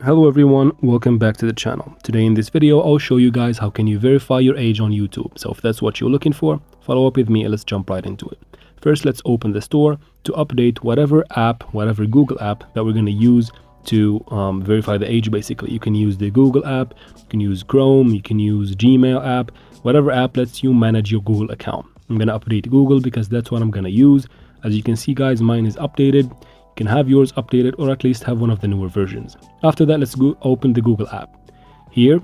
Hello everyone, welcome back to the channel. Today in this video I'll show you guys how can you verify your age on YouTube. So if that's what you're looking for, follow up with me and let's jump right into it. First, let's open the store to update whatever app, whatever Google app that we're going to use to verify the age. Basically, you can use the Google app, you can use Chrome, you can use Gmail app, whatever app lets you manage your Google account. I'm going to update Google because that's what I'm going to use. As you can see guys, mine is updated. You can have yours updated or at least have one of the newer versions. After that, let's go open the Google app. Here,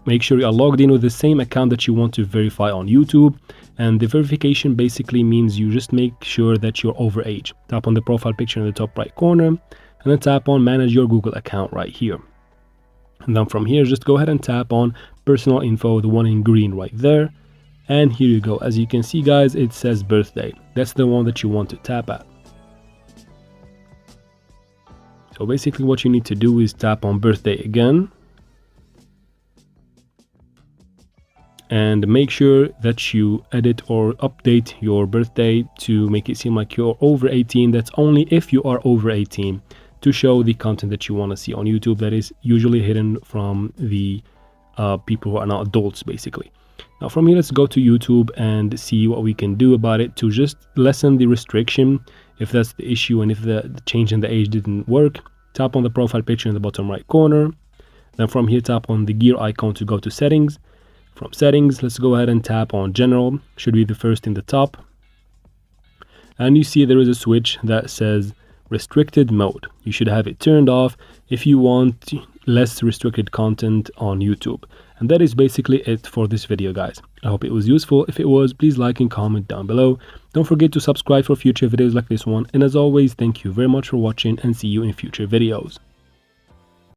make sure you are logged in with the same account that you want to verify on YouTube. And the verification basically means you just make sure that you're over age. Tap on the profile picture in the top right corner and then tap on manage your Google account right here. And then from here, just go ahead and tap on personal info, the one in green right there. And here you go. As you can see guys, it says birthday. That's the one that you want to tap at. So basically what you need to do is tap on birthday again and make sure that you edit or update your birthday to make it seem like you're over 18. That's only if you are over 18 to show the content that you want to see on YouTube that is usually hidden from the people who are not adults basically. Now from here, let's go to YouTube and see what we can do about it to just lessen the restriction. If that's the issue and if the change in the age didn't work, tap on the profile picture in the bottom right corner. Then from here, tap on the gear icon to go to settings. From settings, let's go ahead and tap on general, should be the first in the top. And you see there is a switch that says restricted mode. You should have it turned off if you want less restricted content on YouTube. And that is basically it for this video guys. I hope it was useful. If it was, please like and comment down below. Don't forget to subscribe for future videos like this one. And as always, thank you very much for watching and see you in future videos.